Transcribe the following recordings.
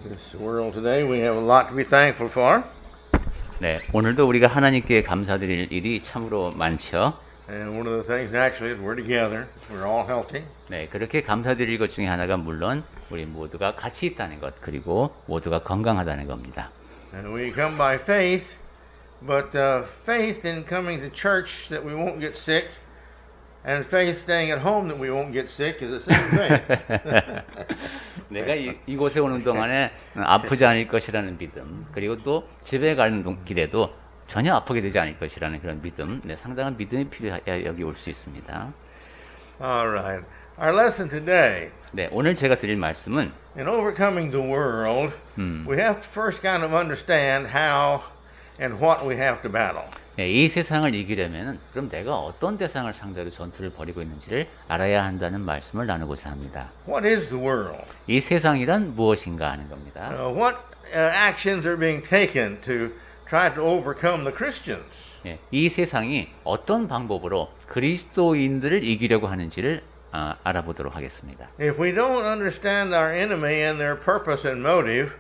This world today, we have a lot to be thankful for. 네, 오늘도 우리가 하나님께 감사드릴 일이 참으로 많죠. And one of the things naturally is we're together. We're all healthy. 네, 그렇게 감사드릴 것 중에 하나가 물론 우리 모두가 같이 있다는 것, 그리고 모두가 건강하다는 겁니다. And we come by faith, but faith in coming to church that we won't get sick, and faith staying at home that we won't get sick is the same thing. 내가 이곳에 오는 동안에 아프지 않을 것이라는 믿음, 그리고 또 집에 가는 길에도 전혀 아프게 되지 않을 것이라는 그런 믿음, 네, 상당한 믿음이 필요해야 여기 올 수 있습니다. All right. Our lesson today, 네, 오늘 제가 드릴 말씀은 in overcoming the world, we have to first kind of understand how and what we have to battle. 네, 이 세상을 이기려면 그럼 내가 어떤 대상을 상대로 전투를 벌이고 있는지를 알아야 한다는 말씀을 나누고자 합니다. What is the world? 이 세상이란 무엇인가 하는 겁니다. What actions are being taken to try to overcome the Christians? 네, 이 세상이 어떤 방법으로 그리스도인들을 이기려고 하는지를 알아보도록 하겠습니다. If we don't understand our enemy and their purpose and motive,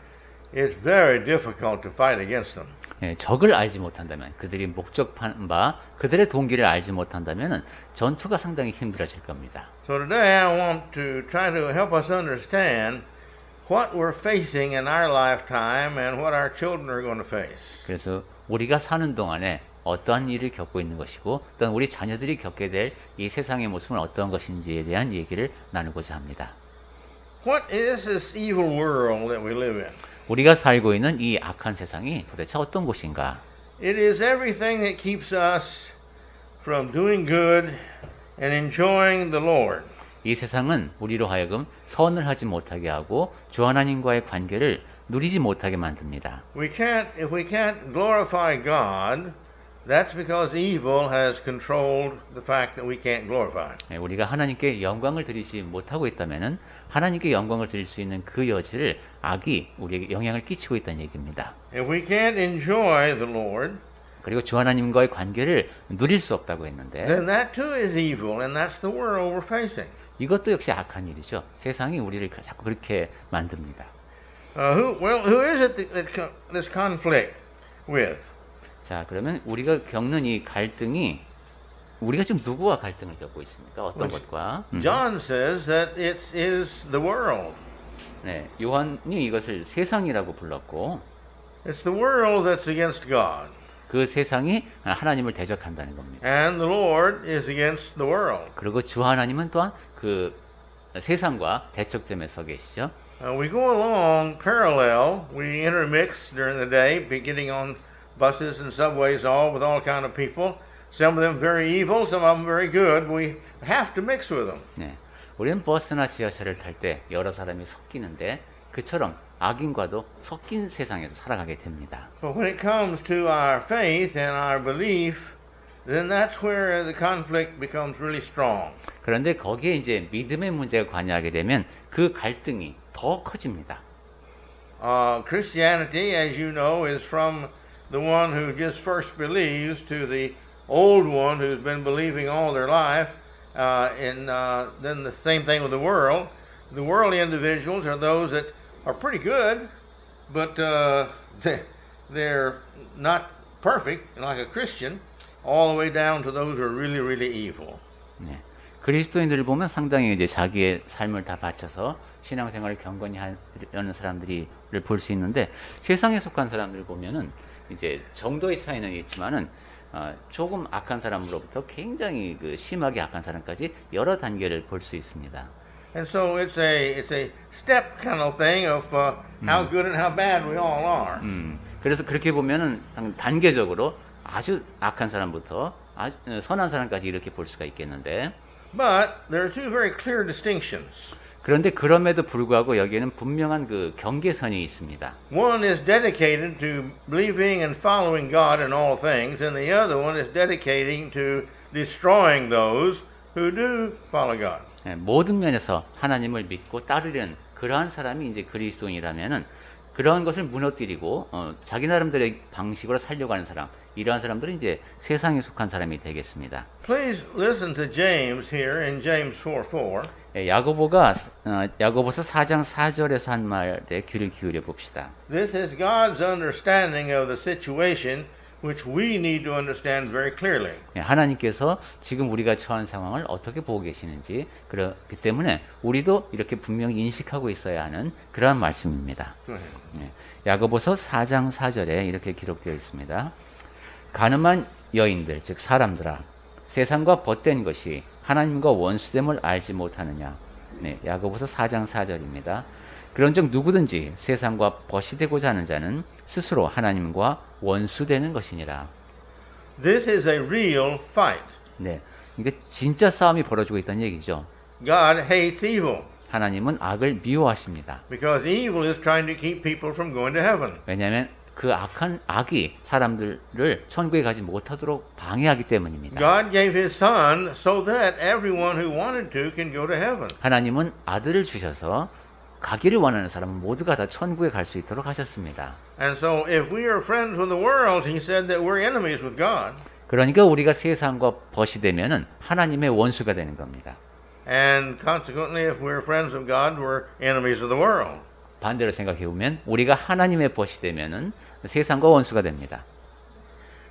it's very difficult to fight against them. 예, 적을 알지 못한다면, 그들이 목적한 바, 그들의 동기를 알지 못한다면 전투가 상당히 힘들어질 겁니다. So today I want to try to help us understand what we're facing in our lifetime and what our children are going to face. 그래서 우리가 사는 동안에 어떠한 일을 겪고 있는 것이고, 또한 우리 자녀들이 겪게 될 이 세상의 모습은 어떤 것인지에 대한 얘기를 나누고자 합니다. What is this evil world that we live in? 우리가 살고 있는 이 악한 세상이 도대체 어떤 곳인가? It is everything that keeps us from doing good and enjoying the Lord. 이 세상은 우리로 하여금 선을 하지 못하게 하고 주 하나님과의 관계를 누리지 못하게 만듭니다. If we can't glorify God, that's because evil has controlled the fact that we can't glorify. 우리가 하나님께 영광을 드리지 못하고 있다면은 하나님께 영광을 드릴 수 있는 그 여지를 악이 우리에게 영향을 끼치고 있다는 얘기입니다. If we can't enjoy the Lord, 그리고 주 하나님과의 관계를 누릴 수 없다고 했는데 then that too is evil, and that's the world we're facing. 이것도 역시 악한 일이죠. 세상이 우리를 자꾸 그렇게 만듭니다. Who is it that this conflict with? 자, 그러면 우리가 겪는 이 갈등이 우리가 지금 누구와 갈등을 겪고 있습니까? 어떤 것과? John says that it is the world. 네, 요한이 이것을 세상이라고 불렀고, It's the world that's against God. 그 세상이 하나님을 대적한다는 겁니다. And the Lord is against the world. 그리고 주 하나님은 또한 그 세상과 대척점에 서 계시죠. We go along parallel. We intermix during the day, getting on buses and subways, all with all kind of people. Some of them very evil, some of them very good. We have to mix with them. 네, 우리는 버스나 지하철을 탈 때 여러 사람이 섞이는데 그처럼 악인과도 섞인 세상에서 살아가게 됩니다. But when it comes to our faith and our belief, then that's where the conflict becomes really strong. 그런데 거기에 이제 믿음의 문제가 관여하게 되면 그 갈등이 더 커집니다. Christianity, as you know, is from the one who just first believes to the old one who's been believing all their life. And then the same thing with the world. The worldly individuals are those that are pretty good, but they're not perfect, like a Christian, all the way down to those who are really, really evil. 네, 그리스도인들을 보면 상당히 이제 자기의 삶을 다 바쳐서 신앙생활을 경건히 하려는 사람들을 볼 수 있는데 세상에 속한 사람들을 보면은 이제 정도의 차이는 있지만은 조금 악한 사람으로부터 굉장히 그 심하게 악한 사람까지 여러 단계를 볼 수 있습니다. And so it's a step kind of thing of how good and how bad we all are. 그래서 그렇게 보면은 단계적으로 아주 악한 사람부터 아주 선한 사람까지 이렇게 볼 수가 있겠는데. But there are two very clear distinctions. 그런데 그럼에도 불구하고 여기에는 분명한 그 경계선이 있습니다. One is dedicated to believing and following God in all things, and the other one is dedicating to destroying those who do follow God. 모든 면에서 하나님을 믿고 따르려는 그러한 사람이 이제 그리스도인이라면은 그러한 것을 무너뜨리고 자기 나름대로의 방식으로 살려고 하는 사람, 이러한 사람들은 이제 세상에 속한 사람이 되겠습니다. Please listen to James here in James 4:4. 야고보가 야고보서 4장 4절에서 한 말에 귀를 기울여 봅시다. This is God's understanding of the situation which we need to understand very clearly. 하나님께서 지금 우리가 처한 상황을 어떻게 보고 계시는지 그렇기 때문에 우리도 이렇게 분명히 인식하고 있어야 하는 그러한 말씀입니다. Go ahead. 야고보서 4장 4절에 이렇게 기록되어 있습니다. 가늠한 여인들 즉 사람들아 세상과 벗된 것이 하나님과 원수됨을 알지 못하느냐. 야고보서 4장 4절입니다. 그런즉 누구든지 세상과 벗이 되고자 하는 자는 스스로 하나님과 원수되는 것이니라. This is a real fight. 네, 이게 진짜 싸움이 벌어지고 있다는 얘기죠. God hates evil 하나님은 악을 미워하십니다. because evil is trying to keep people from going to heaven. 왜냐하면 그 악이 사람들을 천국에 가지 못하도록 방해하기 때문입니다. God gave His Son so that everyone who wanted to can go to heaven. 하나님은 아들을 주셔서 가기를 원하는 사람은 모두가 다 천국에 갈 수 있도록 하셨습니다. And so if we are friends with the world, He said that we're enemies with God. 그러니까 우리가 세상과 벗이 되면은 하나님의 원수가 되는 겁니다. And consequently, if we're friends of God, we're enemies of the world. 반대로 생각해 보면 우리가 하나님의 벗이 되면은 세상과 원수가 됩니다.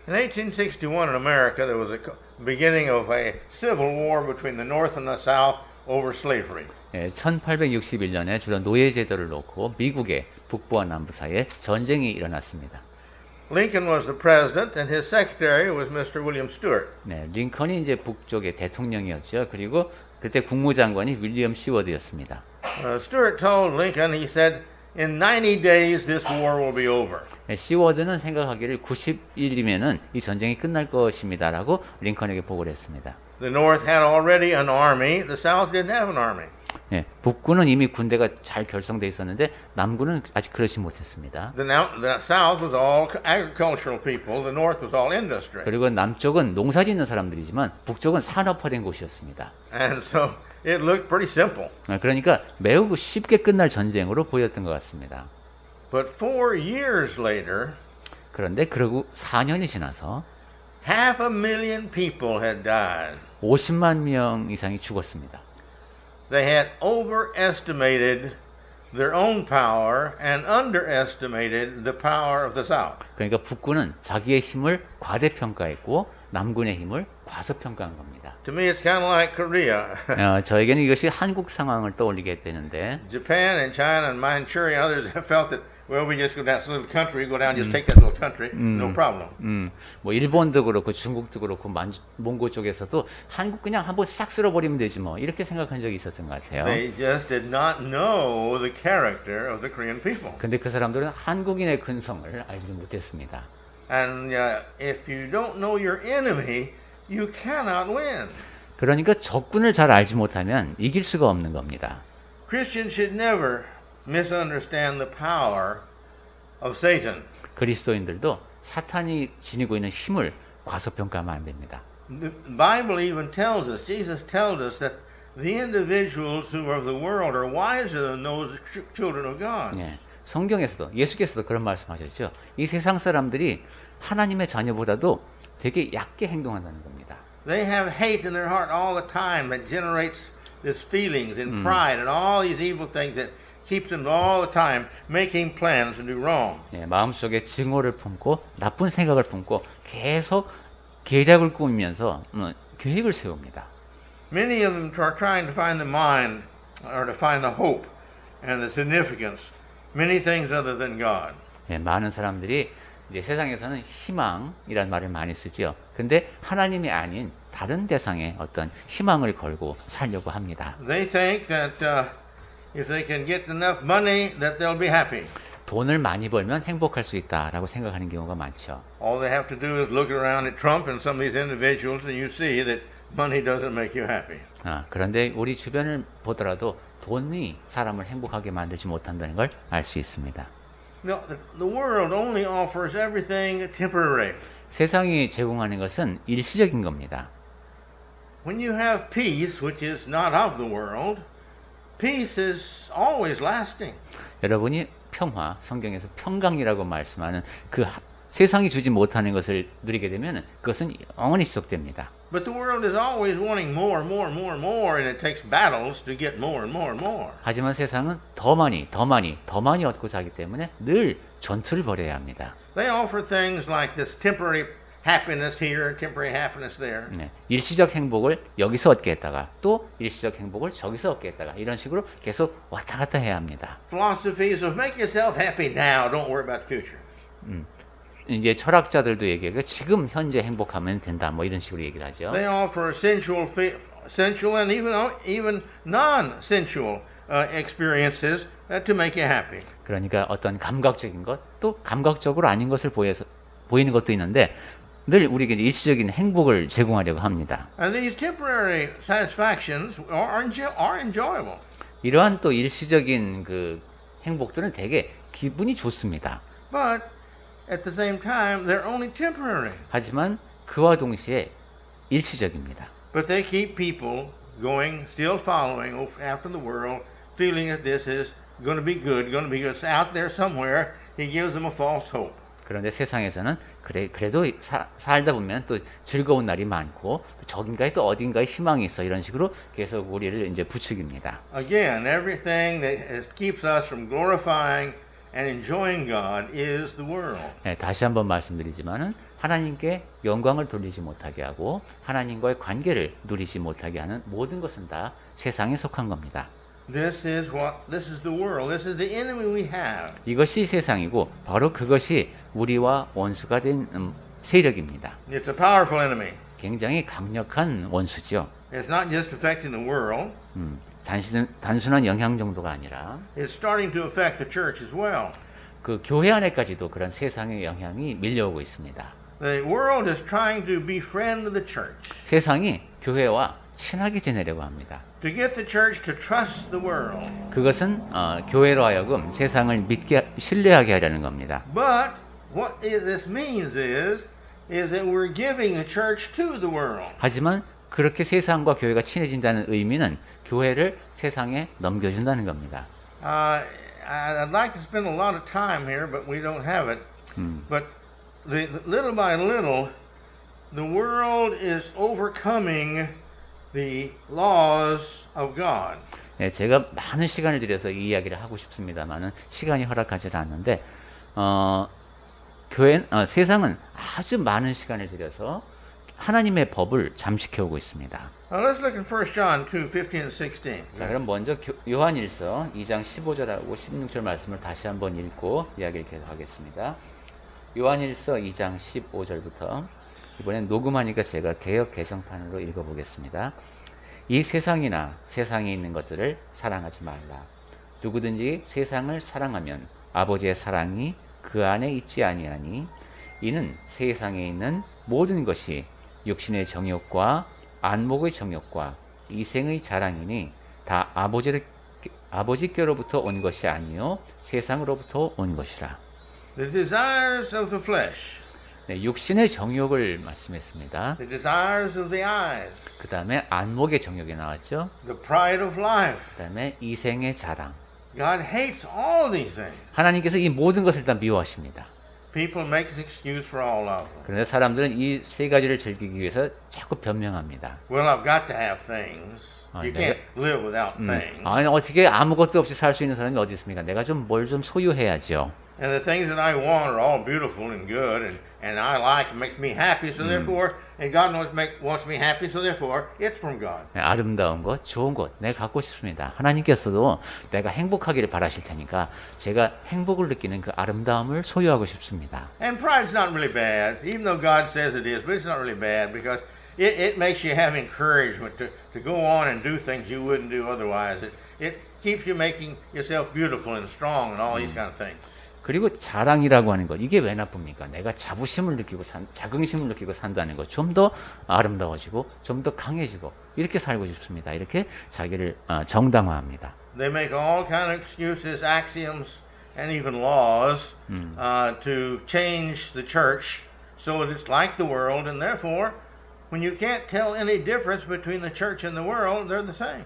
In 1861 in America, there was a beginning of a civil war between the North and the South over slavery. 1861년에 주로 노예 제도를 놓고 미국의 북부와 남부 사이에 전쟁이 일어났습니다. Lincoln was the president, and his secretary was Mr. William Stewart. 네, 링컨이 이제 북쪽의 대통령이었죠. 그리고 그때 국무장관이 윌리엄 시워드였습니다. Stewart told Lincoln, he said, in 90 days this war will be over. 시워드는 생각하기를 90일이면은 이 전쟁이 끝날 것입니다라고 링컨에게 보고를 했습니다. The North had already an army, the South didn't have an army. 북부는 이미 군대가 잘 결성돼 있었는데 남부는 아직 그러지 못했습니다. The South was all agricultural people, the North was all industry. 그리고 남쪽은 농사짓는 사람들이지만 북쪽은 산업화된 곳이었습니다. And so it looked pretty simple. 그러니까 매우 쉽게 끝날 전쟁으로 보였던 것 같습니다. But 4 years later, 그런데 그러고 4년이 지나서 500,000 people had died. 50만 명 이상이 죽었습니다. They had overestimated their own power and underestimated the power of the South. 그러니까 북군은 자기의 힘을 과대평가했고 남군의 힘을 과소평가한 겁니다. To me, it's kind of like Korea. 저에게는 이것이 한국 상황을 떠올리게 되는데 Japan and China and Manchuria and others have felt that, well, we just go down to this little country, go down, just take that little country, no problem. 뭐 일본도 그렇고 중국도 그렇고 몽고 쪽에서도 한국 그냥 한번 싹 쓸어버리면 되지 뭐 이렇게 생각한 적이 있었던 것 같아요. They just did not know the character of the Korean people. 근데 그 사람들은 한국인의 근성을 알지 못했습니다. And if you don't know your enemy, you cannot win. 그러니까 적군을 잘 알지 못하면 이길 수가 없는 겁니다. Christians should never misunderstand the power of Satan. 그리스도인들도 사탄이 지니고 있는 힘을 과소평가하면 안 됩니다. The Bible even tells us, Jesus tells us that the individuals who are of the world are wiser than those children of God. 성경에서도 예수께서도 그런 말씀하셨죠. 이 세상 사람들이 하나님의 자녀보다도 되게 얕게 행동한다는 겁니다. They have hate in their heart all the time that generates these feelings and pride and all these evil things that keep them all the time making plans to do wrong. 마음속에 증오를 품고 나쁜 생각을 품고 계속 계략을 꾸미면서 계획을 세웁니다. Many of them are trying to find the mind or to find the hope and the significance, many things other than God. 많은 사람들이 이제 세상에서는 희망이란 말을 많이 쓰죠. 근데 하나님이 아닌 다른 대상에 어떤 희망을 걸고 살려고 합니다. They think that if they can get enough money, that they'll be happy. 돈을 많이 벌면 행복할 수 있다라고 생각하는 경우가 많죠. All they have to do is look around at Trump and some of these individuals, and you see that money doesn't make you happy. 그런데 우리 주변을 보더라도 돈이 사람을 행복하게 만들지 못한다는 걸 알 수 있습니다. No, the world only offers everything temporary. 세상이 제공하는 것은 일시적인 겁니다. When you have peace, which is not of the world, peace is always lasting. 여러분이 평화, 성경에서 평강이라고 말씀하는 그 세상이 주지 못하는 것을 누리게 되면 그것은 영원히 지속됩니다. But the world is always wanting more, more, more, more, and it takes battles to get more and more and more. 하지만 세상은 더 많이 얻고자 하기 때문에 늘 전투를 벌여야 합니다. They offer things like this temporary happiness here, temporary happiness there. 네, 일시적 행복을 여기서 얻게 했다가 또 일시적 행복을 저기서 얻게 했다가 이런 식으로 계속 왔다 갔다 해야 합니다. Philosophies of make yourself happy now, don't worry about the future. 이제 철학자들도 얘기해요. 지금 현재 행복하면 된다. 뭐 이런 식으로 얘기를 하죠. They offer sensual and even non-sensual experiences to make you happy. 그러니까 어떤 감각적인 것, 또 감각적으로 아닌 것을 보이는 것도 있는데 늘 우리에게 일시적인 행복을 제공하려고 합니다. And these temporary satisfactions are enjoyable. 이러한 또 일시적인 그 행복들은 되게 기분이 좋습니다. But at the same time, they're only temporary. 하지만 그와 동시에 일시적입니다. But they keep people going, still following after the world, feeling that this is going to be good, going to be good. It's out there somewhere. He gives them a false hope. 그런데 세상에서는 그래도 살다 보면 또 즐거운 날이 많고 저긴가에 또 어딘가에 희망이 있어 이런 식으로 계속 우리를 이제 부추깁니다. Again, everything that keeps us from glorifying and enjoying God is the world. 네, 다시 한번 말씀드리지만은 하나님께 영광을 돌리지 못하게 하고 하나님과의 관계를 누리지 못하게 하는 모든 것은 다 세상에 속한 겁니다. This is the world. This is the enemy we have. 이것이 세상이고 바로 그것이 우리와 원수가 된 세력입니다. It's a powerful enemy. 굉장히 강력한 원수죠. It's not just affecting the world. 단순한 영향 정도가 아니라 It's starting to affect the church as well. 그 교회 안에까지도 그런 세상의 영향이 밀려오고 있습니다. The world is trying to befriend the church. 세상이 교회와 친하게 지내려고 합니다. To get the church to trust the world. 그것은 교회로 하여금 세상을 신뢰하게 하려는 겁니다. But what this means is that we're giving the church to the world. 하지만 그렇게 세상과 교회가 친해진다는 의미는 교회를 세상에 넘겨준다는 겁니다. I'd like to spend a lot of time here, but we don't have it. But little by little, the world is overcoming the laws of God. 네, 제가 많은 시간을 들여서 이 이야기를 하고 싶습니다만은 시간이 허락하지 않는데 세상은 아주 많은 시간을 들여서 하나님의 법을 잠식해오고 있습니다. Let's look at 1 John 2, 15 and 16. 자, 그럼 먼저 요한일서 2장 15절하고 16절 말씀을 다시 한번 읽고 이야기를 계속하겠습니다. 요한일서 2장 15절부터 이번엔 녹음하니까 제가 개역 개정판으로 읽어보겠습니다. 이 세상이나 세상에 있는 것들을 사랑하지 말라. 누구든지 세상을 사랑하면 아버지의 사랑이 그 안에 있지 아니하니 이는 세상에 있는 모든 것이 육신의 정욕과 안목의 정욕과 이생의 자랑이니 다 아버지께로부터 온 것이 아니요 세상으로부터 온 것이라. The desires of the flesh. 네, 육신의 정욕을 말씀했습니다. The desires of the eyes. 그 다음에 안목의 정욕이 나왔죠. The pride of life. 그 다음에 이생의 자랑. God hates all these things. 하나님께서 이 모든 것을 다 미워하십니다. People make an excuse for all of them. 그런데 사람들은 이 세 가지를 즐기기 위해서 자꾸 변명합니다. Well, I've got to have things. You can't live without things. 아니 어떻게 아무것도 없이 살 수 있는 사람이 어디 있습니까? 내가 좀 뭘 좀 소유해야죠. And the things that I want are all beautiful and good, and I like, it makes me happy, so therefore, and God wants me happy, so therefore, it's from God. 네, 아름다운 것, 좋은 것, 내가 갖고 싶습니다. 하나님께서도 내가 행복하기를 바라실 테니까 제가 행복을 느끼는 그 아름다움을 소유하고 싶습니다. And pride's not really bad, even though God says it is, but it's not really bad because it makes you have encouragement to go on and do things you wouldn't do otherwise. It keeps you making yourself beautiful and strong and all these kind of things. 그리고 자랑이라고 하는 것, 이게 왜 나쁩니까? 내가 자부심을 느끼고 자긍심을 느끼고 산다는 것, 좀 더 아름다워지고 좀 더 강해지고 이렇게 살고 싶습니다. 이렇게 자기를 정당화합니다. They make all kind of excuses, axioms, and even laws to change the church so that it's like the world, and therefore, when you can't tell any difference between the church and the world, they're the same.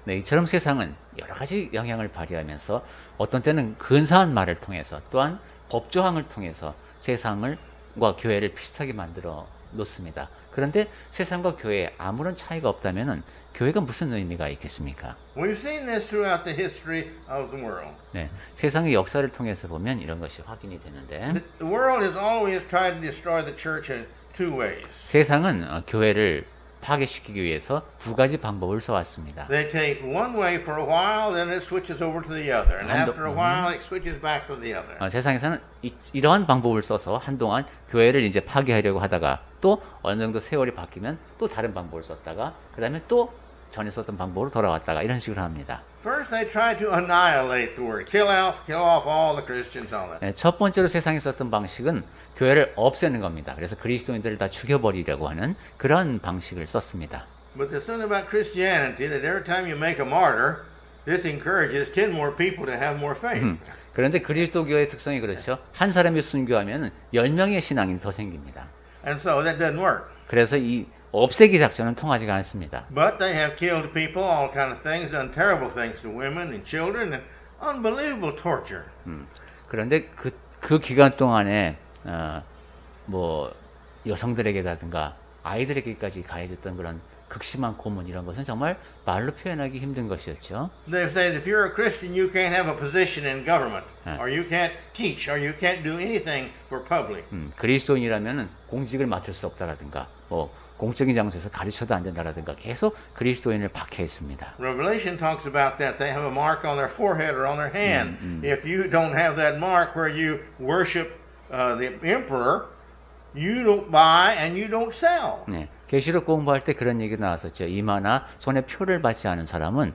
네, 이처럼 세상은 여러 가지 영향을 발휘하면서 어떤 때는 근사한 말을 통해서 또한 법조항을 통해서 세상을 세상과 교회를 비슷하게 만들어 놓습니다. 그런데 세상과 교회에 아무런 차이가 없다면은 교회가 무슨 의미가 있겠습니까? We've seen this throughout the history of the world. 네, 세상의 역사를 통해서 보면 이런 것이 확인이 되는데 The world has always tried to destroy the church in two ways. 세상은 교회를 파괴시키기 위해서 두 가지 방법을 써왔습니다. They take one way for a while, then it switches over to the other, and after a while, it switches back to the other. 세상에서는 이러한 방법을 써서 한동안 교회를 이제 파괴하려고 하다가 또 어느 정도 세월이 바뀌면 또 다른 방법을 썼다가 그 다음에 또 전에 썼던 방법으로 돌아왔다가 이런 식으로 합니다. First, they try to annihilate the word, kill off all the Christians on it. 네, 첫 번째로 세상에 썼던 방식은 교회를 없애는 겁니다. 그래서 그리스도인들을 다 죽여버리려고 하는 그런 방식을 썼습니다. But there's something about Christianity that every time you make a martyr, this encourages 10 more people to have more faith. 그런데 그리스도교의 특성이 그렇죠. 한 사람이 순교하면 10명의 신앙인이 더 생깁니다. And so that doesn't work. 그래서 이 없애기 작전은 통하지가 않습니다. But they have killed people, all kind of things, done terrible things to women and children, and unbelievable torture. 그런데 그 기간 동안에 뭐 여성들에게라든가 아이들에게까지 가해졌던 그런 극심한 고문 이런 것은 정말 말로 표현하기 힘든 것이었죠. They say that if you're a Christian, you can't have a position in government, or you can't teach, or you can't do anything for public. 그리스도인이라면 공직을 맡을 수 없다라든가 뭐 공적인 장소에서 가르쳐도 안 된다라든가 계속 그리스도인을 박해했습니다. Revelation talks about that. They have a mark on their forehead or on their hand. If you don't have that mark where you worship the emperor, you don't buy and you don't sell. 네, 계시록 공부할 때 그런 얘기 나왔었죠. 이마나 손에 표를 받지 않은 사람은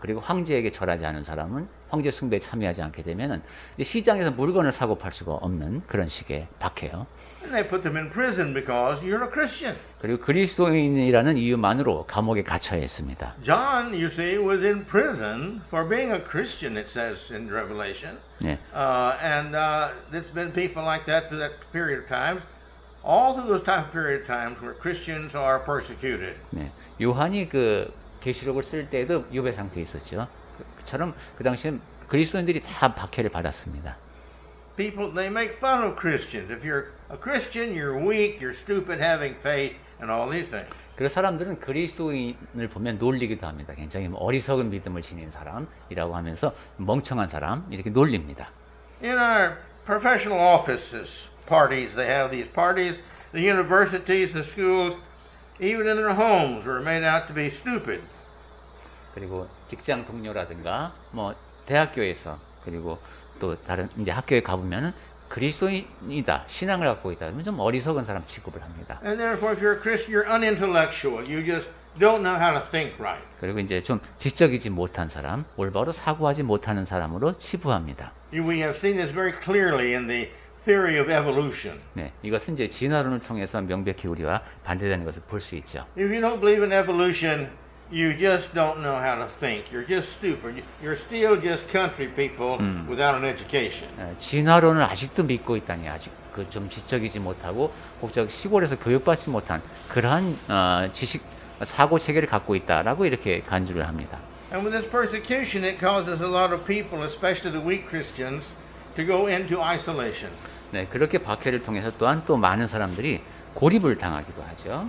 그리고 황제에게 절하지 않은 사람은 황제 숭배에 참여하지 않게 되면은 시장에서 물건을 사고 팔 수가 없는 그런 식의 박해요. And they put them in prison because you're a Christian. 그리고 그리스도인이라는 이유만으로 감옥에 갇혀야 했습니다. John, you see, was in prison for being a Christian, it says in Revelation. 네, And there's been people like that through that period of time. All through those time period of times where Christians are persecuted. 네. 요한이 그 계시록을 쓸 때에도 유배 상태에 있었죠. 그처럼 그 당시에 그리스도인들이 다 박해를 받았습니다. People, they make fun of Christians. If you're a Christian, you're weak, you're stupid, having faith, and all these things. 그래서 사람들은 그리스도인을 보면 놀리기도 합니다. 굉장히 어리석은 믿음을 지닌 사람이라고 하면서 멍청한 사람 이렇게 놀립니다. In our professional offices, parties, they have these parties. The universities, the schools, even in their homes, were made out to be stupid. 그리고 직장 동료라든가 뭐 대학교에서 그리고 또 다른 이제 학교에 가보면은 그리스도인이다, 신앙을 갖고 있다, 그러면 좀 어리석은 사람 취급을 합니다. And therefore, if you're a Christian, you're unintellectual. You just don't know how to think right. 그리고 이제 좀 지적이지 못한 사람, 올바로 사고하지 못하는 사람으로 치부합니다. We have seen this very clearly in the theory of evolution. 네, 이것은 이제 진화론을 통해서 명백히 우리와 반대되는 것을 볼 수 있죠. If you don't believe in evolution, you just don't know how to think. You're just stupid. You're still just country people without an education. 진화론을 아직도 믿고 있다니 아직 그 좀 지적이지 못하고 혹자 시골에서 교육받지 못한 그러한 지식 사고 체계를 갖고 있다라고 이렇게 간주를 합니다. And with this persecution, it causes a lot of people, especially the weak Christians, to go into isolation. 네, 그렇게 박해를 통해서 또한 또 많은 사람들이 고립을 당하기도 하죠.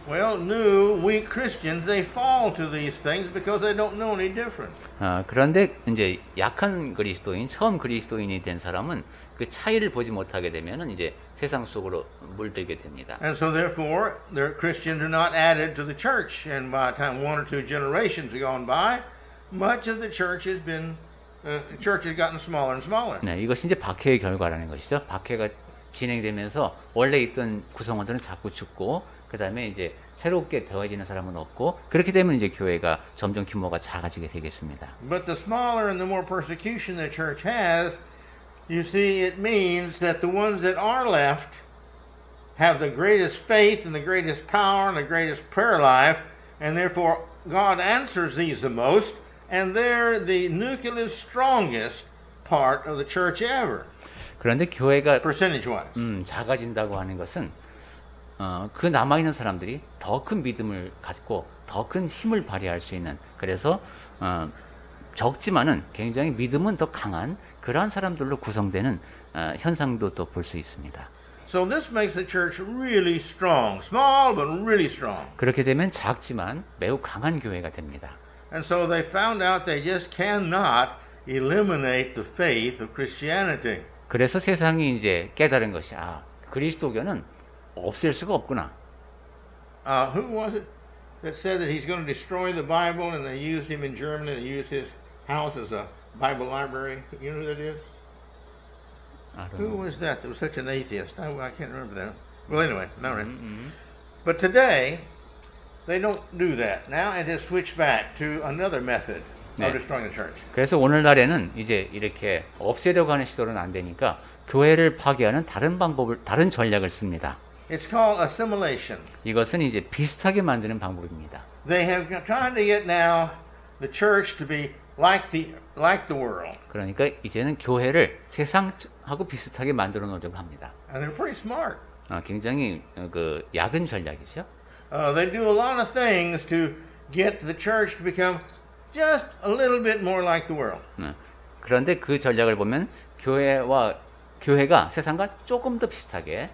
Well, new weak Christians, they fall to these things because they don't know any different. 그런데 이제 약한 그리스도인, 처음 그리스도인이 된 사람은 그 차이를 보지 못하게 되면은 이제 세상 속으로 물들게 됩니다. And so therefore, their Christians are not added to the church. And by the time one or two generations have gone by, much of the church has been, the church has gotten smaller and smaller. 네, 이것이 이제 박해의 결과라는 것이죠. 박해가 진행되면서 원래 있던 구성원들은 자꾸 죽고, 그 다음에 이제 새롭게 더해지는 사람은 없고, 그렇게 되면 이제 교회가 점점 규모가 작아지게 되겠습니다. But the smaller and the more persecution the church has, you see, it means that the ones that are left have the greatest faith and the greatest power and the greatest prayer life, and therefore God answers these the most, and they're the nucleus strongest part of the church ever, 그런데 교회가 percentage-wise. 작아진다고 하는 것은 그 남아있는 사람들이 더 큰 믿음을 갖고 더 큰 힘을 발휘할 수 있는, 그래서 적지만은 굉장히 믿음은 더 강한 그러한 사람들로 구성되는 현상도 또 볼 수 있습니다. So this makes the church really strong, small but really strong. 그렇게 되면 작지만 매우 강한 교회가 됩니다. And so they found out they just cannot eliminate the faith of Christianity. 그래서 세상이 이제 깨달은 것이 그리스도교는 없앨 수가 없구나. Who was it that said that he's going to destroy the Bible, and they used him in Germany? They used his house as a Bible library. You know who that is? I don't Who know. was that? That was such an atheist. I can't remember that. Well, anyway, all right. But today, they don't do that. Now it has switched back to another method 네. of destroying the church. 그래서 오늘날에는 이제 이렇게 없애려고 하는 시도는 안 되니까 교회를 파괴하는 다른 전략을 씁니다. It's called assimilation. 이것은 이제 비슷하게 만드는 방법입니다. They have tried to get now the church to be like the world. 그러니까 이제는 교회를 세상하고 비슷하게 만들어 놓으려고 합니다. And they're pretty smart. 굉장히 그 야근 전략이죠. They do a lot of things to get the church to become just a little bit more like the world. 그런데 그 전략을 보면 교회가 세상과 조금 더 비슷하게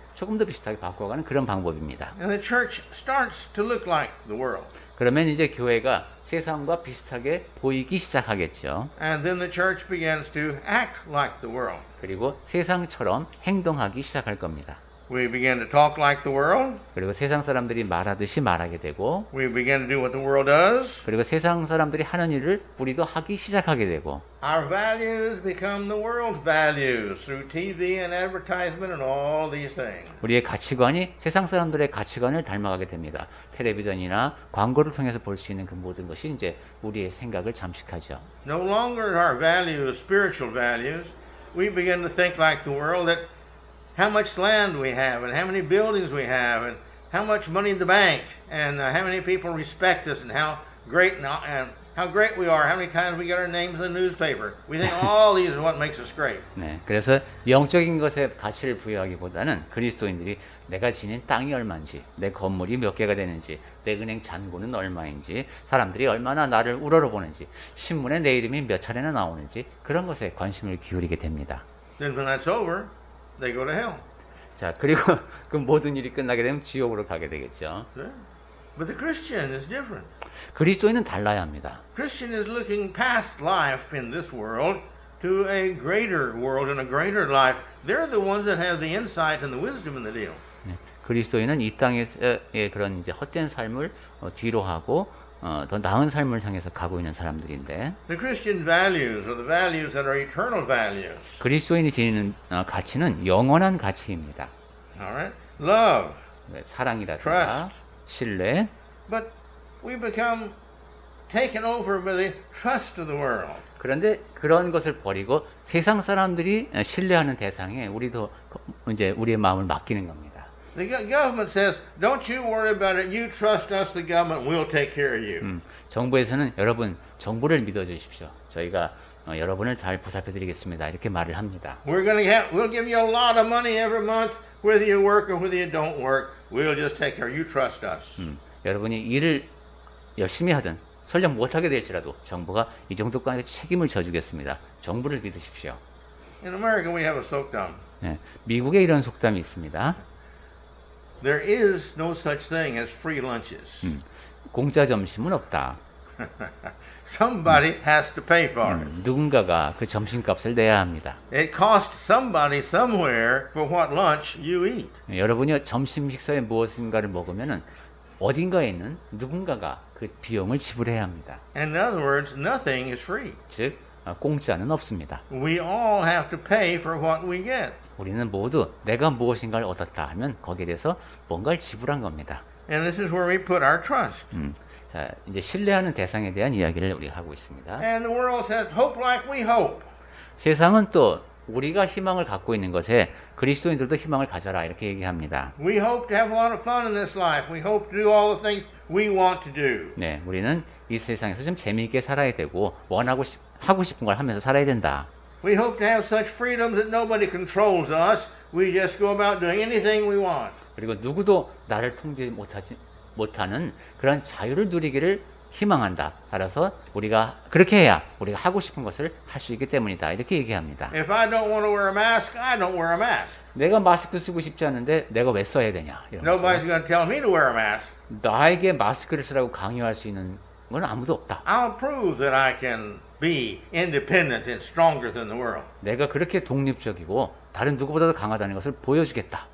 바꿔가는 그런 방법입니다. And the church starts to look like the world. 그러면 이제 교회가 세상과 비슷하게 보이기 시작하겠죠. And then the church begins to act like the world. 그리고 세상처럼 행동하기 시작할 겁니다. We begin to talk like the world. 그리고 세상 사람들이 말하듯이 말하게 되고, We begin to do what the world does. 그리고 세상 사람들이 하는 일을 우리도 하기 시작하게 되고, Our values become the world's values through TV and advertisement and all these things. 우리의 가치관이 세상 사람들의 가치관을 닮아가게 됩니다. 텔레비전이나 광고를 통해서 볼 수 있는 그 모든 것이 이제 우리의 생각을 잠식하죠. No longer our values, spiritual values. We begin to think like the world, that how much land we have and how many buildings we have and how much money in the bank and how many people respect us and how great we are, how many times we get our names in the newspaper. We think all these are what makes us great. 네, 그래서 영적인 것에 가치를 부여하기보다는 그리스도인들이 내가 지닌 땅이 얼마인지, 내 건물이 몇 개가 되는지, 내 은행 잔고는 얼마인지, 사람들이 얼마나 나를 우러러보는지, 신문에 내 이름이 몇 차례나 나오는지 그런 것에 관심을 기울이게 됩니다. Then when that's over, they go to hell. 자, 그리고 그 모든 일이 끝나게 되면 지옥으로 가게 되겠죠. But the Christian is different. 그리스도인은 달라야 합니다. Christian is looking past life in this world to a greater world and a greater life. They're the ones that have the insight and the wisdom in the deal. 네, 그리스도인은 이 땅에서의 그런 이제 헛된 삶을 뒤로 하고 더 나은 삶을 향해서 가고 있는 사람들인데, The Christian values are the values that are eternal values. 그리스도인이 지니는 가치는 영원한 가치입니다. All right? Love, 네, 사랑이라든가 Trust. 신뢰. but we become taken over by the trust of the world. 그런데 그런 것을 버리고 세상 사람들이 신뢰하는 대상에 우리도 이제 우리의 마음을 맡기는 겁니다. The government says, don't you worry about it. You trust us, the government. We'll take care of you. 정부에서는 여러분 정부를 믿어주십시오. 저희가 여러분을 잘 보살펴드리겠습니다. 이렇게 말을 합니다. We'll give you a lot of money every month, whether you work or whether you don't work. We'll just take care. You trust us. 여러분이 일을 열심히 하든 설령 못하게 될지라도 정부가 이 정도까지 책임을 져주겠습니다. 정부를 믿으십시오. In America, we have a 속담. 네, 미국에 이런 속담이 있습니다. There is no such thing as free lunches. 공짜 점심은 없다. Somebody has to pay for it. 누군가가 그 점심값을 내야 합니다. It costs somebody somewhere for what lunch you eat. 여러분이 점심 식사에 무엇인가를 먹으면은 어딘가에 있는 누군가가 그 비용을 지불해야 합니다. In other words, nothing is free. 즉 공짜는 없습니다. We all have to pay for what we get. 우리는 모두 내가 무엇인가를 얻었다 하면 거기에 대해서 뭔가를 지불한 겁니다. And this is where we put our trust. 자, 이제 신뢰하는 대상에 대한 이야기를 우리가 하고 있습니다. And the world says, hope like we hope. 세상은 또 우리가 희망을 갖고 있는 것에 그리스도인들도 희망을 가져라 이렇게 얘기합니다. We hope to have a lot of fun in this life. We hope to do all the things we want to do. 네, 우리는 이 세상에서 좀 재미있게 살아야 되고 하고 싶은 걸 하면서 살아야 된다. We hope to have such freedoms that nobody controls us. We just go about doing anything we want. 그리고 누구도 나를 통제 못하는 그런 자유를 누리기를 희망한다. 따라서 우리가 그렇게 해야 우리가 하고 싶은 것을 할 수 있기 때문이다. 이렇게 얘기합니다. If I don't want to wear a mask, I don't wear a mask. 내가 마스크 쓰고 싶지 않은데 내가 왜 써야 되냐? 이런 거죠. Nobody's going to tell me to wear a mask. 나에게 마스크를 쓰라고 강요할 수 있는 건 아무도 없다. I'll prove that I can be independent and stronger than the world. 내가 그렇게 독립적이고 다른 누구보다도 강하다는 것을 보여주겠다.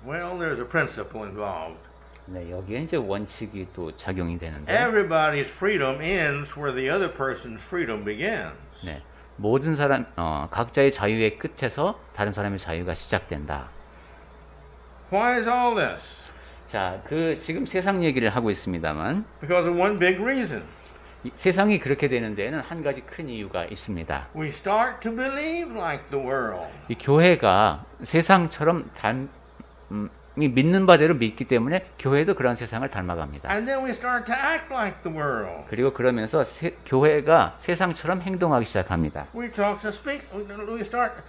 Well, there's a principle involved. 네, 여기에 이제 원칙이 또 작용이 되는데, Everybody's freedom ends where the other person's freedom begins. 네, 모든 사람 각자의 자유의 끝에서 다른 사람의 자유가 시작된다. Why is all this? 자, 그 지금 세상 얘기를 하고 있습니다만 Because of one big reason. 이 세상이 그렇게 되는 데에는 한 가지 큰 이유가 있습니다. We start to believe like the world. 이 교회가 세상처럼 믿는 바대로 믿기 때문에 교회도 그런 세상을 닮아갑니다. And then we start to act like the world. 그리고 그러면서 교회가 세상처럼 행동하기 시작합니다. We start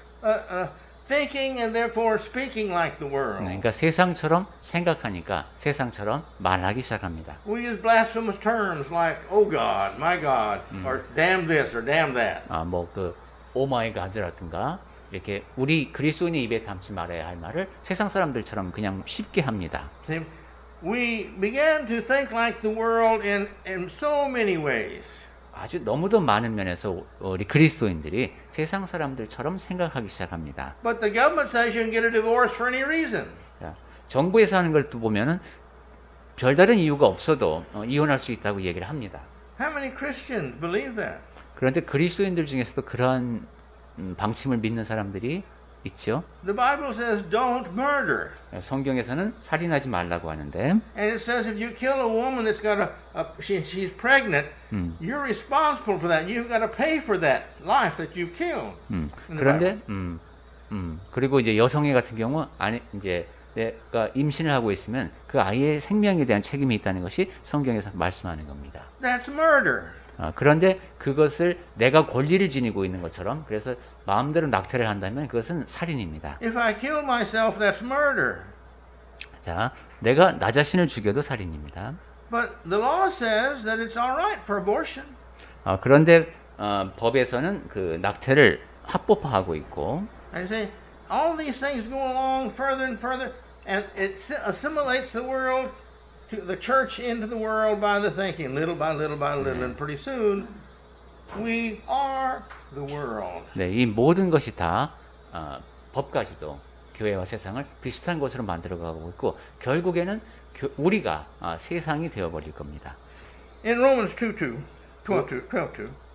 thinking and therefore speaking like the world. 그러니까 세상처럼 생각하니까 세상처럼 말하기 시작합니다. We use blasphemous terms like "Oh God," "My God," or "Damn this" or "Damn that." 뭐그 오마이 가드라든가 이렇게 우리 그리스도인의 입에 담지 말아야 할 말을 세상 사람들처럼 그냥 쉽게 합니다. See, we began to think like the world in so many ways. 아주 너무도 많은 면에서 우리 그리스도인들이 세상 사람들처럼 생각하기 시작합니다. But the government says you can get a divorce for any reason. 자, 정부에서 하는 걸 또 보면은 별다른 이유가 없어도 이혼할 수 있다고 얘기를 합니다. How many Christians believe that? 그런데 그리스도인들 중에서도 그러한 방침을 믿는 사람들이 있죠. The Bible says don't murder. 성경에서는 살인하지 말라고 하는데, And it says if you kill a woman that's got she's pregnant, you're responsible for that. You've got to pay for that life that you've killed. 그런데 그리고 이제 여성애 같은 경우 이제 내가 임신을 하고 있으면 그 아이의 생명에 대한 책임이 있다는 것이 성경에서 말씀하는 겁니다. That's murder. 그런데 그것을 내가 권리를 지니고 있는 것처럼 그래서 마음대로 낙태를 한다면 그것은 살인입니다. If I kill myself, that's murder. 자, 내가 나 자신을 죽여도 살인입니다. But the law says that it's all right for abortion. 그런데 법에서는 그 낙태를 합법화하고 있고, And say all these things go along further and further, and it assimilates the world, to the church into the world by the thinking, little by little by little, and pretty soon we are the world. 네, 이 모든 것이 다 법까지도 교회와 세상을 비슷한 것으로 만들어가고 있고 결국에는 우리가 세상이 되어버릴 겁니다. In Romans 12:2.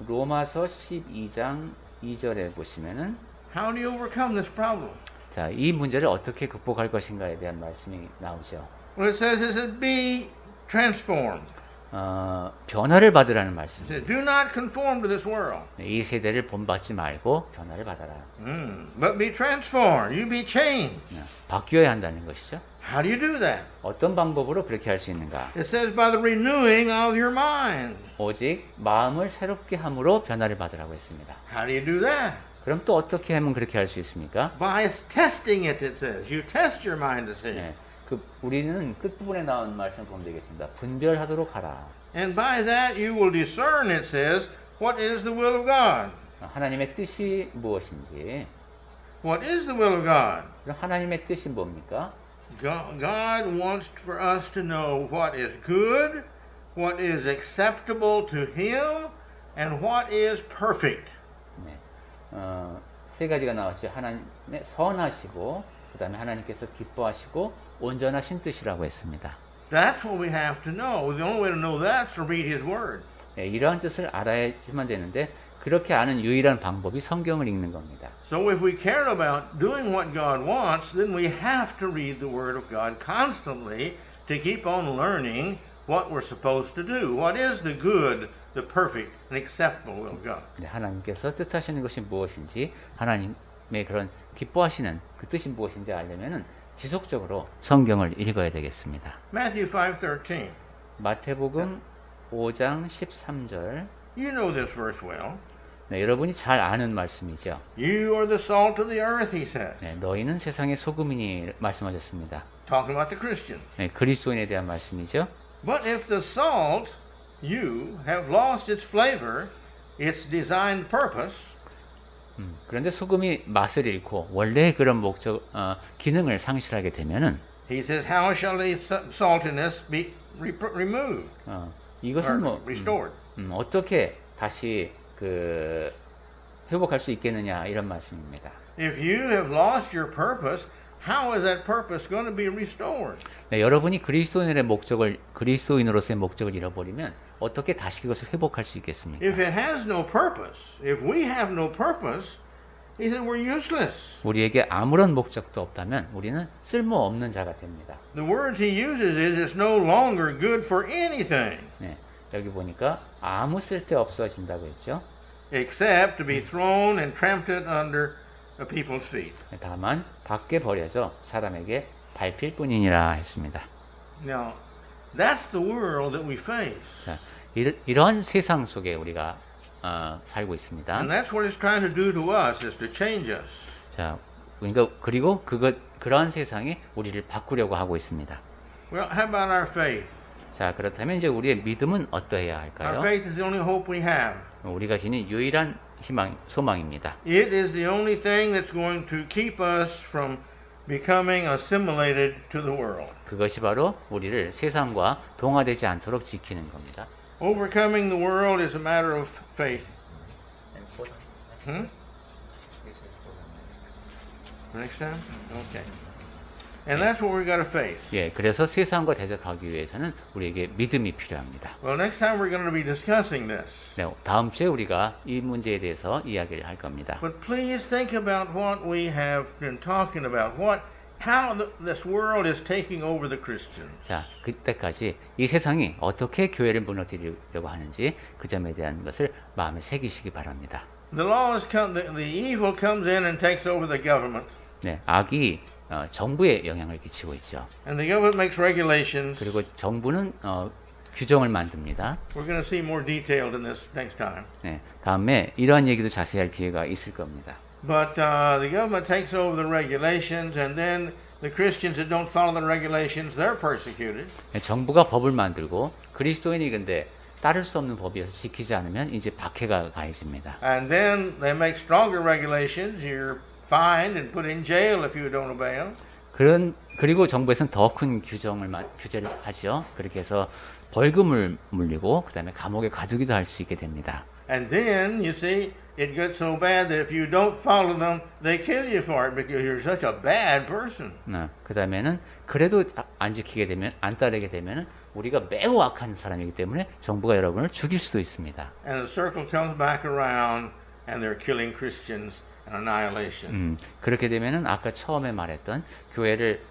로마서 12장 2절에 보시면은 How do you overcome this problem? 자, 이 문제를 어떻게 극복할 것인가에 대한 말씀이 나오죠. Well, it says be transformed. 변화를 받으라는 It 말씀입니다. says, do not conform to this world. 이 세대를 본받지 말고 변화를 받아라. But be transformed. You be changed. 바뀌어야 한다는 것이죠. How do you do that? 어떤 방법으로 그렇게 할 수 있는가? It says by the renewing of your mind. 오직 마음을 새롭게 함으로 변화를 받으라고 했습니다. How do you do that? 그럼 또 어떻게 하면 그렇게 할 수 있습니까? By testing it, it says. You test your mind to see. 네, 우리는 끝부분에 나온 말씀을 보면 되겠습니다. 분별하도록 하라. And by that you will discern, it says, what is the will of God. 하나님의 뜻이 무엇인지. What is the will of God? 그럼 하나님의 뜻이 뭡니까? God wants for us to know what is good, what is acceptable to Him, and what is perfect. 네, 세 가지가 나왔죠. 하나님의 선하시고, 그 다음에 하나님께서 기뻐하시고, 온전하신 뜻이라고 했습니다. That's what we have to know. The only way to know that is to read His Word. 네, 이러한 뜻을 알아야만 되는데, 그렇게 아는 유일한 방법이 성경을 읽는 겁니다. So if we care about doing what God wants, then we have to read the Word of God constantly to keep on learning what we're supposed to do. What is the good, the perfect, and acceptable will of God? 네, 하나님께서 뜻하시는 것이 무엇인지, 하나님의 그런 기뻐하시는 그 뜻이 무엇인지 알려면은 지속적으로 성경을 읽어야 되겠습니다. Matthew 5:13. 마태복음 5장 13절. You know this verse well. 네, 여러분이 잘 아는 말씀이죠. You are the salt of the earth, he said. 네, 너희는 세상의 소금이니 말씀하셨습니다. Talking about the Christian. 네, 그리스도인에 대한 말씀이죠. But if the salt you have lost its flavor, its designed purpose, 그런데 소금이 맛을 잃고 원래의 그런 기능을 상실하게 되면은 he says, how shall the saltiness be removed 이것은 or 뭐 restored? 어떻게 다시 그 회복할 수 있겠느냐 이런 말씀입니다. If you have lost your purpose, how is that purpose going to be restored? 네, 여러분이 그리스도인으로서의 목적을 잃어버리면 어떻게 다시 그것을 회복할 수 있겠습니까? If it has no purpose, if we have no purpose, he said we're useless. 우리에게 아무런 목적도 없다면 우리는 쓸모없는 자가 됩니다. The words he uses is it's no longer good for anything 네, 여기 보니까 아무 쓸데 없어진다고 했죠. except to be thrown and trampled under the people's feet. 다만 밖에 버려져 사람에게 밟힐 뿐이니라 했습니다. Now, that's the world that we face. 자, 이런 세상 속에 우리가 살고 있습니다. And that's what it's trying to do to us, is to change us. 자, 그러니까 그리고 그러한 세상이 우리를 바꾸려고 하고 있습니다. Well, how about our faith? 자, 그렇다면 이제 우리의 믿음은 어떠해야 Our 할까요? faith is the only hope we have. 우리가 지닌 유일한 소망입니다. It is the only thing that's going to keep us from becoming assimilated to the world. 그것이 바로 우리를 세상과 동화되지 않도록 지키는 겁니다. Overcoming the world is a matter of faith. Next time? Okay. And that's what we've got to face. 예, 그래서 세상과 대적하기 위해서는 우리에게 믿음이 필요합니다. Well, next time we're going to be discussing this. 네, 다음 주에 우리가 이 문제에 대해서 이야기를 할 겁니다. But please think about what we have been talking about. How this world is taking over the Christians. 자, 그때까지 이 세상이 어떻게 교회를 무너뜨리려고 하는지 그 점에 대한 것을 마음에 새기시기 바랍니다. The laws come, the evil comes in and takes over the government. 네, 악이 정부에 영향을 끼치고 있죠. And the government makes regulations. 그리고 정부는 규정을 만듭니다. We're going to see more detailed in this next time. 네, 다음에 이러한 얘기도 자세히 할 기회가 있을 겁니다. But the government takes over the regulations, and then the Christians that don't follow the regulations, they're persecuted. 네, 정부가 법을 만들고 그리스도인이 근데 따를 수 없는 법이어서 지키지 않으면 이제 박해가 가해집니다. And then they make stronger regulations. You're fined and put in jail if you don't obey them. 그리고 정부에서는 더 큰 규제를 하죠. 그렇게 해서 벌금을 물리고 그다음에 감옥에 가두기도 할 수 있게 됩니다. And then, you see, it gets so bad that if you don't follow them, they kill you for it because you're such a bad person. 그다음에는 그래도 안 지키게 되면 안 따르게 되면은 우리가 매우 악한 사람이기 때문에 정부가 여러분을 죽일 수도 있습니다. And the circle comes back around and they're killing Christians and annihilation. 그렇게 되면은 아까 처음에 말했던 교회를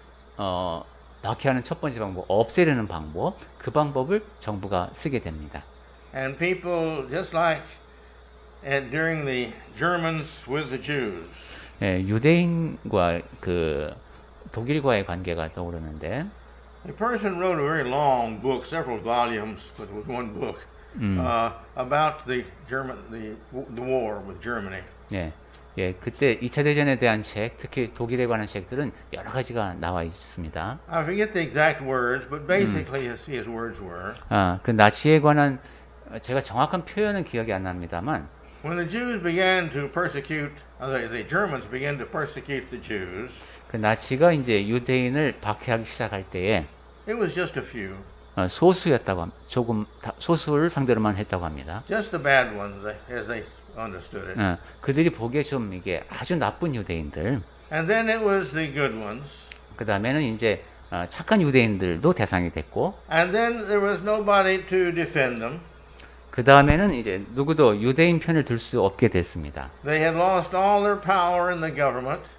박해하는 첫 번째 방법, 없애려는 방법, 그 방법을 정부가 쓰게 됩니다. And people, just like during the Germans with the Jews, 예, 유대인과 그 독일과의 관계가 떠오르는데, a person wrote a very long book, several volumes, but with one book, about the war with Germany. 예, 그때 2차 대전에 대한 책, 특히 독일에 관한 책들은 여러 가지가 나와 있습니다. I forget the exact words, but basically his words were, 그 나치에 관한 제가 정확한 표현은 기억이 안 납니다만, when the Jews began to persecute, the Germans began to persecute the Jews, 그 나치가 이제 유대인을 박해하기 시작할 때에 it was just a few, 소수를 상대로만 했다고 합니다. just the bad ones, as they understood it. 그들이 보기에 좀 이게 아주 나쁜 유대인들, And then it was the good ones. 그 다음에는 이제 착한 유대인들도 대상이 됐고, And then there was nobody to defend them. 그 다음에는 이제 누구도 유대인 편을 들 수 없게 됐습니다. They had lost all their power in the government.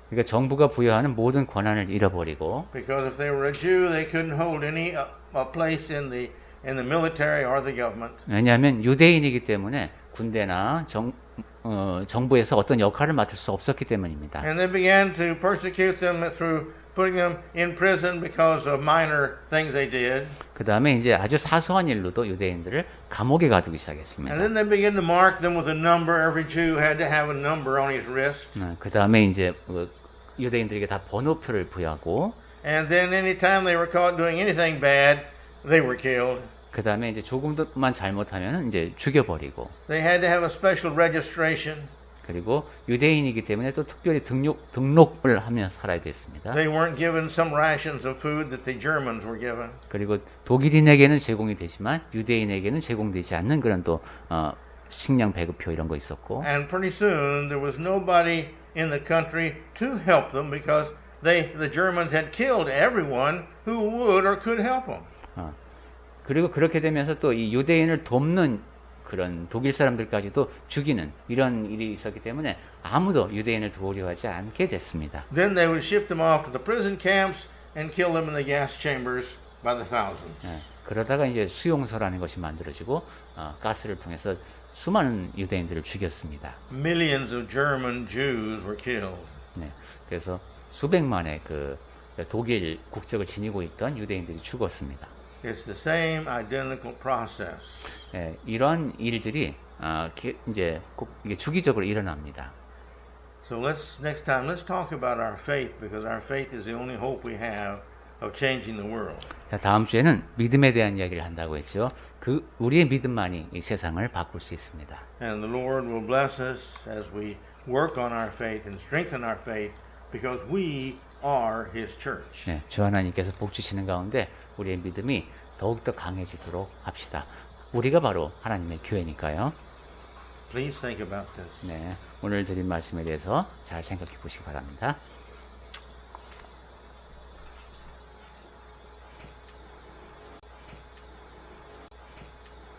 그러니까 정부가 부여하는 모든 권한을 잃어버리고, Because if they were a Jew, they couldn't hold any place in the military or the government. 왜냐하면 유대인이기 때문에 군대나 정부에서 어떤 역할을 맡을 수 없었기 때문입니다. And they began to persecute them through putting them in prison because of minor things they did. 그 다음에 이제 아주 사소한 일로도 유대인들을 감옥에 가두기 And 시작했습니다. then they began to mark them with a number. Every Jew had to have a number on his wrist. 그 다음에 이제 유대인들에게 다 번호표를 부여하고, And then anytime they were caught doing anything bad, they were killed. 그 다음에 이제 조금만 잘못하면 이제 죽여버리고, They had to have a special registration. 그리고 유대인이기 때문에 또 특별히 등록을 하며 살아야 됐습니다. They weren't given some rations of food that the Germans were given. 그리고 독일인에게는 제공이 되지만 유대인에게는 제공되지 않는 그런 또 식량 배급표 이런 거 있었고, And pretty soon there was nobody in the country to help them because the Germans had killed everyone who would or could help them. 그리고 그렇게 되면서 또 이 유대인을 돕는 그런 독일 사람들까지도 죽이는 이런 일이 있었기 때문에 아무도 유대인을 도우려 하지 않게 됐습니다. Then they would ship them off to the prison camps and kill them in the gas chambers by the thousands. 그러다가 이제 수용소라는 것이 만들어지고 가스를 통해서 수많은 유대인들을 죽였습니다. Millions of German Jews were killed. 네, 그래서 수백만의 그 독일 국적을 지니고 있던 유대인들이 죽었습니다. It's the same identical process. 이런 일들이 이제 꼭 이게 주기적으로 일어납니다. So next time let's talk about our faith because our faith is the only hope we have of changing the world. 자, 다음 주에는 믿음에 대한 이야기를 한다고 했죠. 그 우리의 믿음만이 이 세상을 바꿀 수 있습니다. And the Lord will bless us as we work on our faith and strengthen our faith because we are His church. 네, 주 하나님께서 복 주시는 가운데 우리의 믿음이 더욱더 강해지도록 합시다. 우리가 바로 하나님의 교회니까요. Please think about this. 네, 오늘 드린 말씀에 대해서 잘 생각해 보시기 바랍니다.